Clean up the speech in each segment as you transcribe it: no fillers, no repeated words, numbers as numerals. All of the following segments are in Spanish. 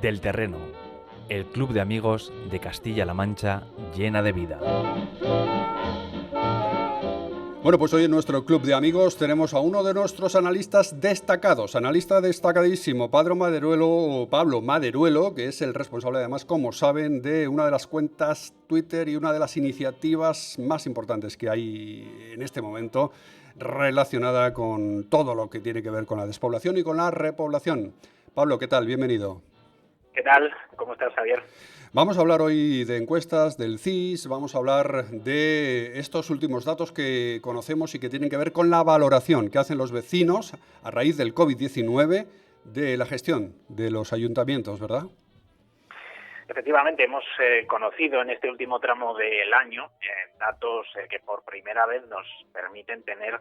Del Terreno, el club de amigos de Castilla-La Mancha llena de vida. Bueno, pues hoy en nuestro club de amigos tenemos a uno de nuestros analistas destacados, analista destacadísimo, Pablo Maderuelo, que es el responsable además, como saben, de una de las cuentas Twitter y una de las iniciativas más importantes que hay en este momento relacionada con todo lo que tiene que ver con la despoblación y con la repoblación. Pablo, ¿qué tal? Bienvenido. ¿Qué tal? ¿Cómo estás, Javier? Vamos a hablar hoy de encuestas, del CIS, vamos a hablar de estos últimos datos que conocemos y que tienen que ver con la valoración que hacen los vecinos a raíz del COVID-19 de la gestión de los ayuntamientos, ¿verdad? Efectivamente, hemos conocido en este último tramo del año datos que por primera vez nos permiten tener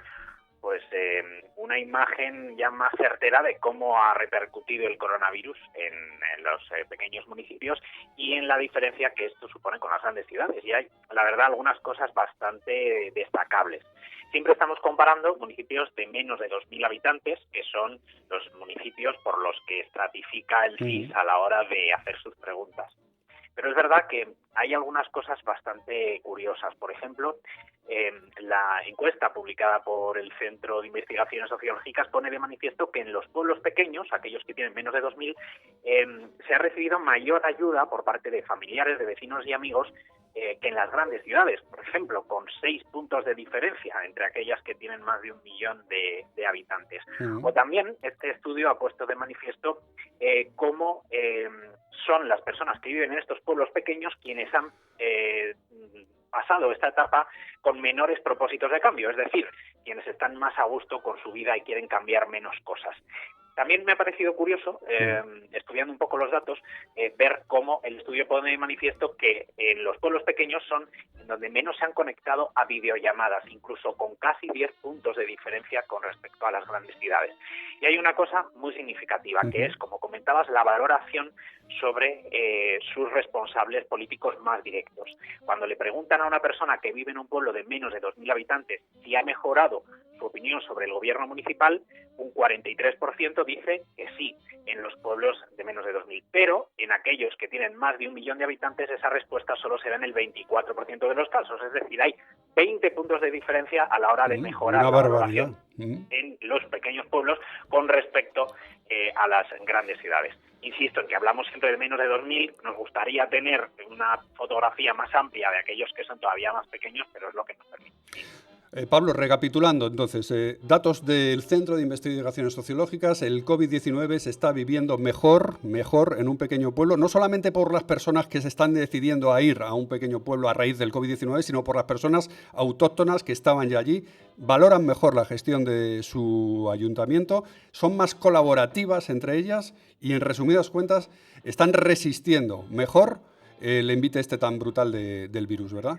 una imagen ya más certera de cómo ha repercutido el coronavirus en los pequeños municipios y en la diferencia que esto supone con las grandes ciudades. Y hay, la verdad, algunas cosas bastante destacables. Siempre estamos comparando municipios de menos de 2.000 habitantes, que son los municipios por los que estratifica el CIS a la hora de hacer sus preguntas. Pero es verdad que hay algunas cosas bastante curiosas. Por ejemplo, la encuesta publicada por el Centro de Investigaciones Sociológicas pone de manifiesto que en los pueblos pequeños, aquellos que tienen menos de 2.000, se ha recibido mayor ayuda por parte de familiares, de vecinos y amigos que en las grandes ciudades. Por ejemplo, con 6 puntos de diferencia entre aquellas que tienen más de 1 millón de habitantes. O también este estudio ha puesto de manifiesto cómo son las personas que viven en estos pueblos pequeños quienes han pasado esta etapa con menores propósitos de cambio, es decir, quienes están más a gusto con su vida y quieren cambiar menos cosas. También me ha parecido curioso, estudiando un poco los datos, ver cómo el estudio pone de manifiesto que en los pueblos pequeños son en donde menos se han conectado a videollamadas, incluso con casi 10 puntos de diferencia con respecto a las grandes ciudades. Y hay una cosa muy significativa, que es, como comentabas, la valoración sobre sus responsables políticos más directos. Cuando le preguntan a una persona que vive en un pueblo de menos de 2.000 habitantes si ha mejorado su opinión sobre el gobierno municipal, un 43% dice que sí, en los pueblos de menos de 2.000. Pero en aquellos que tienen más de 1 millón de habitantes, esa respuesta solo se da en el 24% de los casos. Es decir, hay 20 puntos de diferencia a la hora de mejorar la valoración en los pequeños pueblos con respecto a las grandes ciudades. Insisto en que hablamos siempre de menos de 2.000, nos gustaría tener una fotografía más amplia de aquellos que son todavía más pequeños, pero es lo que nos permite. Pablo, recapitulando entonces, datos del Centro de Investigaciones Sociológicas, el COVID-19 se está viviendo mejor en un pequeño pueblo, no solamente por las personas que se están decidiendo a ir a un pequeño pueblo a raíz del COVID-19, sino por las personas autóctonas que estaban ya allí, valoran mejor la gestión de su ayuntamiento, son más colaborativas entre ellas y, en resumidas cuentas, están resistiendo mejor el envite este tan brutal del virus, ¿verdad?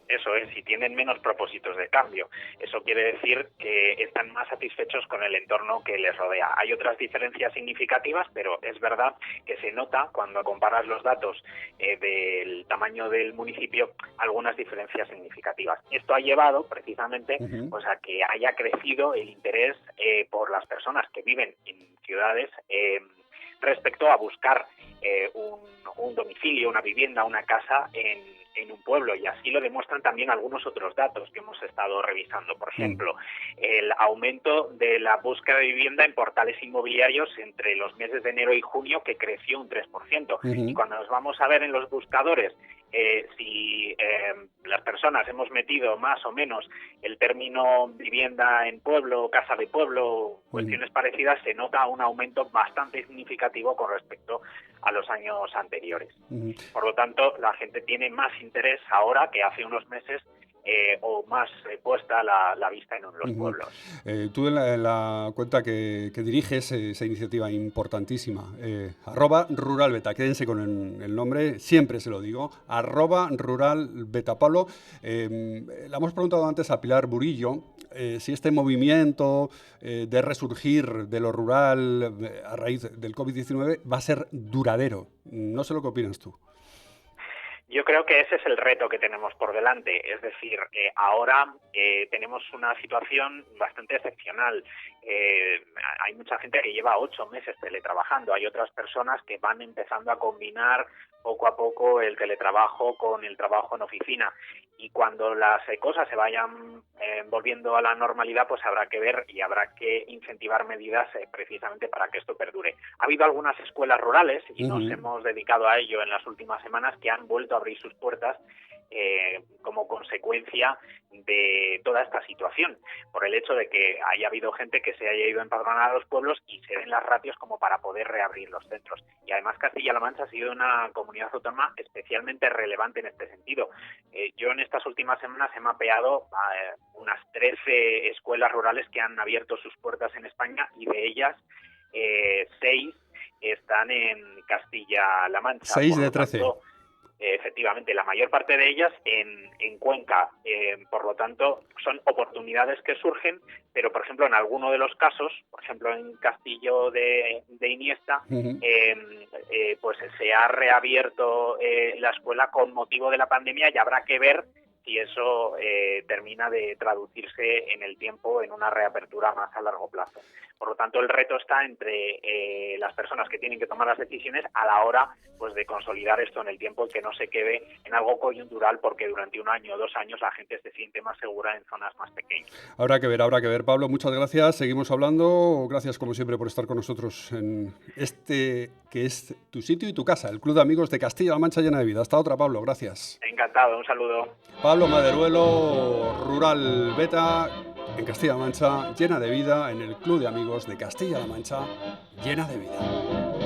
Eso es, y tienen menos propósitos de cambio. Eso quiere decir que están más satisfechos con el entorno que les rodea. Hay otras diferencias significativas, pero es verdad que se nota cuando comparas los datos del tamaño del municipio algunas diferencias significativas. Esto ha llevado precisamente pues, a que haya crecido el interés por las personas que viven en ciudades respecto a buscar un domicilio, una vivienda, una casa en un pueblo, y así lo demuestran también algunos otros datos que hemos estado revisando. Por ejemplo, el aumento de la búsqueda de vivienda en portales inmobiliarios entre los meses de enero y junio, que creció un 3%. Y cuando nos vamos a ver en los buscadores si las personas hemos metido más o menos el término vivienda en pueblo, casa de pueblo, cuestiones parecidas, se nota un aumento bastante significativo con respecto a los años anteriores. Por lo tanto, la gente tiene más interés ahora que hace unos meses o más puesta la vista en los pueblos. Tú en la cuenta que diriges esa iniciativa importantísima, @ruralbeta, quédense con el nombre, siempre se lo digo, @ruralbeta. Pablo, le hemos preguntado antes a Pilar Burillo si este movimiento de resurgir de lo rural a raíz del COVID-19 va a ser duradero. No sé lo que opinas tú. Yo creo que ese es el reto que tenemos por delante, es decir, ahora tenemos una situación bastante excepcional. Hay mucha gente que lleva 8 meses teletrabajando, hay otras personas que van empezando a combinar poco a poco el teletrabajo con el trabajo en oficina, y cuando las cosas se vayan volviendo a la normalidad, pues habrá que ver y habrá que incentivar medidas precisamente para que esto perdure. Ha habido algunas escuelas rurales, y nos hemos dedicado a ello en las últimas semanas, que han vuelto a abrir sus puertas como consecuencia de toda esta situación, por el hecho de que haya habido gente que se haya ido a empadronar a los pueblos y se den las ratios como para poder reabrir los centros. Y además Castilla-La Mancha ha sido una comunidad autónoma especialmente relevante en este sentido. Yo en estas últimas semanas he mapeado unas 13 escuelas rurales que han abierto sus puertas en España, y de ellas 6 están en Castilla-La Mancha. 6 de 13. Efectivamente, la mayor parte de ellas en Cuenca. Por lo tanto, son oportunidades que surgen, pero por ejemplo en alguno de los casos, por ejemplo en Castillo de Iniesta, pues se ha reabierto la escuela con motivo de la pandemia, y habrá que ver si eso termina de traducirse en el tiempo en una reapertura más a largo plazo. Por lo tanto, el reto está entre las personas que tienen que tomar las decisiones a la hora, pues, de consolidar esto en el tiempo y que no se quede en algo coyuntural, porque durante 1 año o 2 años la gente se siente más segura en zonas más pequeñas. Habrá que ver. Pablo, muchas gracias. Seguimos hablando. Gracias, como siempre, por estar con nosotros en este que es tu sitio y tu casa, el Club de Amigos de Castilla-La Mancha Llena de Vida. Hasta otra, Pablo. Gracias. Encantado. Un saludo. Pablo Maderuelo, Rural Beta, en Castilla-La Mancha Llena de Vida, en el Club de Amigos de Castilla-La Mancha Llena de Vida.